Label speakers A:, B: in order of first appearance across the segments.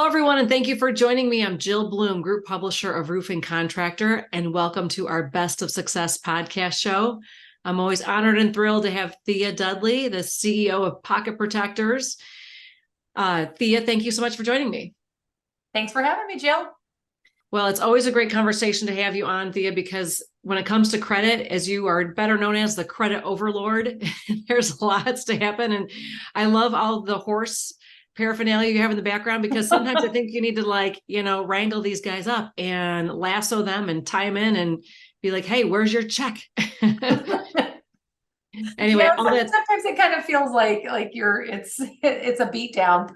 A: everyone, and thank you for joining me. I'm Jill Bloom, Group Publisher of Roofing Contractor, and welcome to our Best of Success podcast show. I'm always honored and thrilled to have Thea Dudley, the CEO of Pocket Protectors. Thea, thank you so much for joining me.
B: Thanks for having me, Jill.
A: Well, it's always a great conversation to have you on, Thea, because when it comes to credit, as you are better known as the credit overlord, there's lots to happen. And I love all the horse paraphernalia you have in the background, because sometimes I think you need to wrangle these guys up and lasso them and tie them in and be like, hey, where's your check? Anyway,
B: yeah, sometimes it kind of feels like it's a beat down.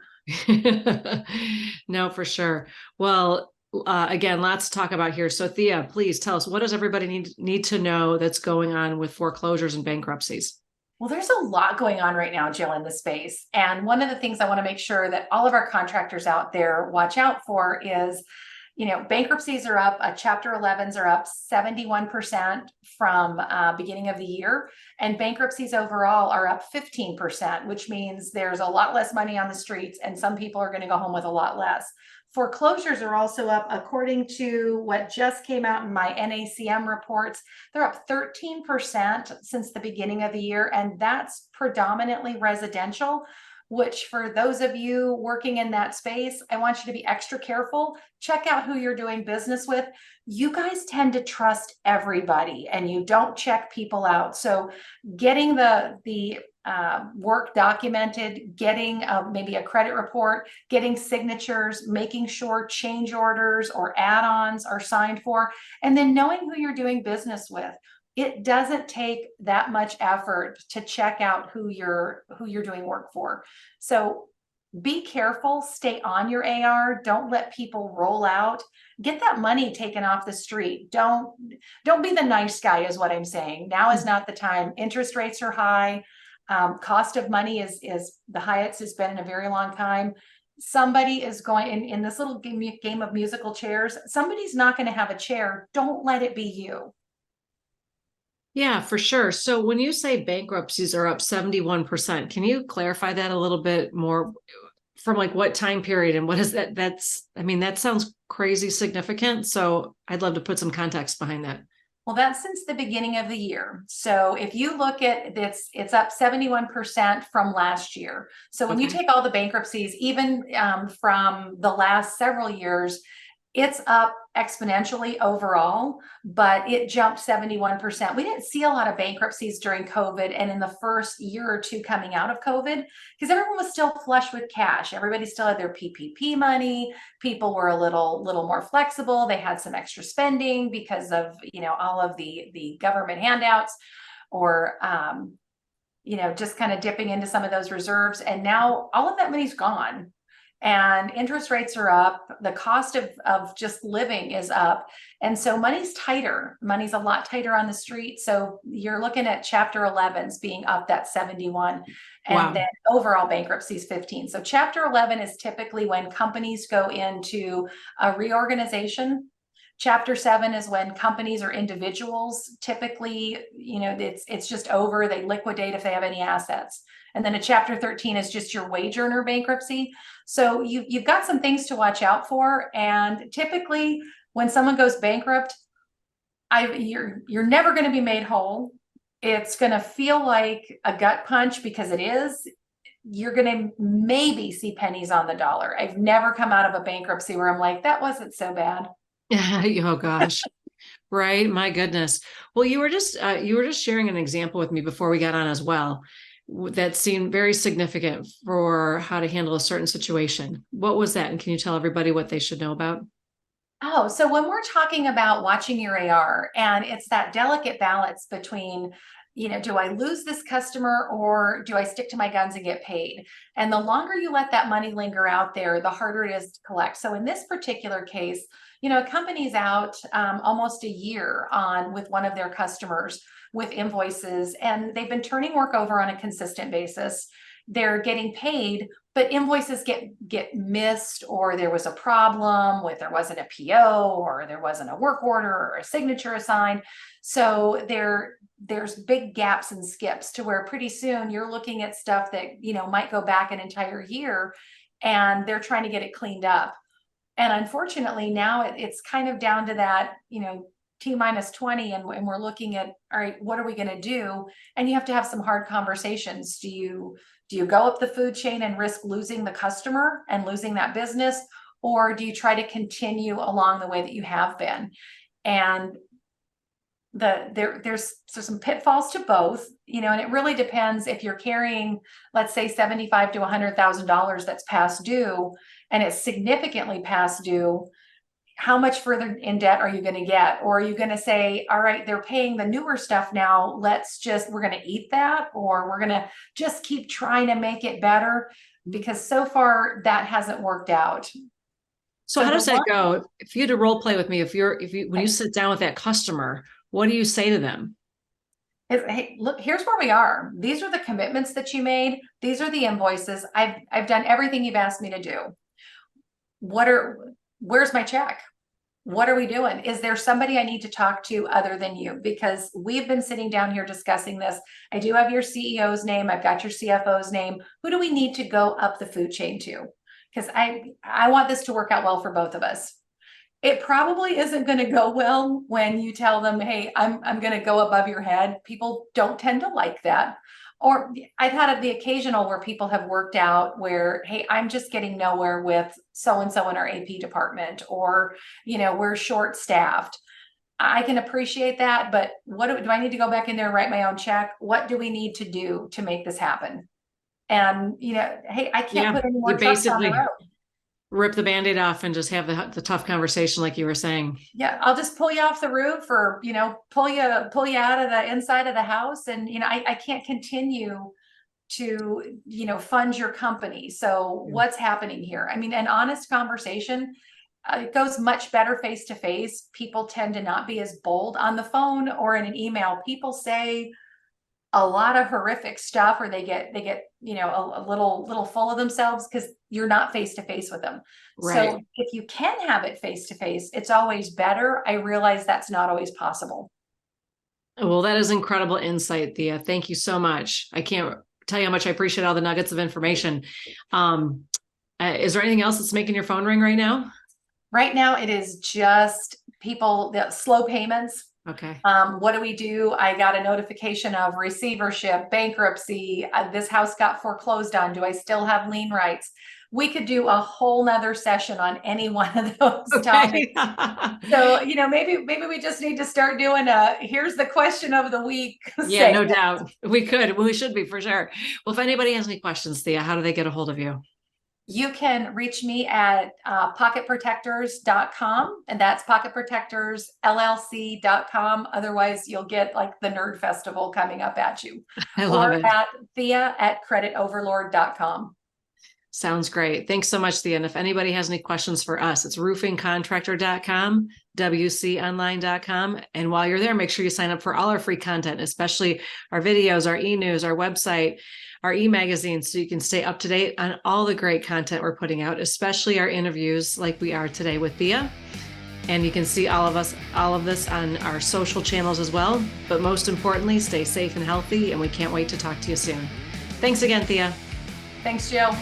A: No, for sure. Well, again, lots to talk about here. So Thea, please tell us, what does everybody need to know that's going on with foreclosures and bankruptcies?
B: Well, there's a lot going on right now, Jill, in the space. And one of the things I want to make sure that all of our contractors out there watch out for is, bankruptcies are up, Chapter 11s are up 71% from beginning of the year. And bankruptcies overall are up 15%, which means there's a lot less money on the streets and some people are going to go home with a lot less. Foreclosures are also up, according to what just came out in my NACM reports. They're up 13% since the beginning of the year, and that's predominantly residential, which for those of you working in that space, I want you to be extra careful. Check out who you're doing business with. You guys tend to trust everybody and you don't check people out. So getting the work documented, getting maybe a credit report, getting signatures, making sure change orders or add-ons are signed for, and then knowing who you're doing business with. It doesn't take that much effort to check out who you're doing work for. So be careful, stay on your AR, don't let people roll out, get that money taken off the street. Don't be the nice guy is what I'm saying. Now is not the time. Interest rates are high. Cost of money is the highest has been in a very long time. Somebody is going in this little game of musical chairs. Somebody's not going to have a chair. Don't let it be you.
A: Yeah, for sure. So when you say bankruptcies are up 71%, can you clarify that a little bit more? From what time period and what is that? That sounds crazy significant. So I'd love to put some context behind that.
B: Well, that's since the beginning of the year. So if you look at this, it's up 71% from last year. So when you take all the bankruptcies, even from the last several years, it's up exponentially overall, but it jumped 71%. We didn't see a lot of bankruptcies during COVID and in the first year or two coming out of COVID, because everyone was still flush with cash. Everybody still had their PPP money. People were a little more flexible. They had some extra spending because of, all of the government handouts or, just kind of dipping into some of those reserves. And now all of that money's gone. And interest rates are up. The cost of just living is up. And so money's tighter. Money's a lot tighter on the street. So you're looking at Chapter 11s being up that 71. And then overall bankruptcy is 15. So Chapter 11 is typically when companies go into a reorganization. Chapter 7 is when companies or individuals typically, it's just over. They liquidate if they have any assets. And then a Chapter 13 is just your wage earner bankruptcy. So you've got some things to watch out for. And typically when someone goes bankrupt, you're never going to be made whole. It's going to feel like a gut punch because it is. You're going to maybe see pennies on the dollar. I've never come out of a bankruptcy where I'm like, that wasn't so bad.
A: Oh gosh. Right. My goodness. Well, you were just sharing an example with me before we got on as well that seemed very significant for how to handle a certain situation. What was that? And can you tell everybody what they should know about?
B: Oh, so when we're talking about watching your AR, and it's that delicate balance between, do I lose this customer or do I stick to my guns and get paid? And the longer you let that money linger out there, the harder it is to collect. So in this particular case, a company's out almost a year with one of their customers with invoices, and they've been turning work over on a consistent basis. They're getting paid, but invoices get missed, or there was a problem with there wasn't a PO, or there wasn't a work order or a signature assigned. So there's big gaps and skips to where pretty soon you're looking at stuff that might go back an entire year, and they're trying to get it cleaned up. And unfortunately, now it's kind of down to that, T minus 20, and we're looking at, all right, what are we going to do? And you have to have some hard conversations. Do you go up the food chain and risk losing the customer and losing that business? Or do you try to continue along the way that you have been? And there's some pitfalls to both, and it really depends if you're carrying, let's say, $75,000 to $100,000 that's past due, and it's significantly past due. How much further in debt are you going to get? Or are you going to say, all right, they're paying the newer stuff now, we're going to eat that, or we're going to just keep trying to make it better? Because so far that hasn't worked out.
A: So how does that go? If you had to role play with me, when you sit down with that customer, what do you say to them?
B: Hey, look, here's where we are. These are the commitments that you made. These are the invoices. I've done everything you've asked me to do. Where's my check? What are we doing? Is there somebody I need to talk to other than you? Because we've been sitting down here discussing this. I do have your CEO's name. I've got your CFO's name. Who do we need to go up the food chain to? Because I want this to work out well for both of us. It probably isn't going to go well when you tell them, hey, I'm going to go above your head. People don't tend to like that. Or I've had the occasional where people have worked out where, hey, I'm just getting nowhere with so-and-so in our AP department, or, we're short staffed. I can appreciate that, but what do I need to go back in there and write my own check? What do we need to do to make this happen? And, hey, I can't put any more trucks on the road.
A: Rip the Band-Aid off and just have the tough conversation like you were saying.
B: Yeah, I'll just pull you off the roof, or, pull you out of the inside of the house. And, I can't continue to, fund your company. So what's happening here? I mean, an honest conversation, it goes much better face to face. People tend to not be as bold on the phone or in an email. People say a lot of horrific stuff, or they get a little full of themselves because you're not face to face with them. Right. So if you can have it face to face, it's always better. I realize that's not always possible.
A: Well, that is incredible insight, Thea. Thank you so much. I can't tell you how much I appreciate all the nuggets of information. Is there anything else that's making your phone ring right now?
B: Right now, it is just the slow payments.
A: Okay.
B: What do we do? I got a notification of receivership, bankruptcy. This house got foreclosed on. Do I still have lien rights? We could do a whole nother session on any one of those topics. So, maybe we just need to start doing here's the question of the week.
A: Yeah, no doubt. We could. Well, we should be, for sure. Well, if anybody has any questions, Thea, how do they get a hold of you?
B: You can reach me at pocketprotectors.com, and that's pocketprotectorsllc.com. Otherwise, you'll get like the Nerd Festival coming up at you.
A: I love it.
B: At Thea@creditoverlord.com.
A: Sounds great. Thanks so much, Thea. And if anybody has any questions for us, it's roofingcontractor.com, wconline.com. And while you're there, make sure you sign up for all our free content, especially our videos, our e-news, our website, our e-magazine, so you can stay up to date on all the great content we're putting out, especially our interviews like we are today with Thea. And you can see all of this on our social channels as well. But most importantly, stay safe and healthy, and we can't wait to talk to you soon. Thanks again, Thea.
B: Thanks, Jill.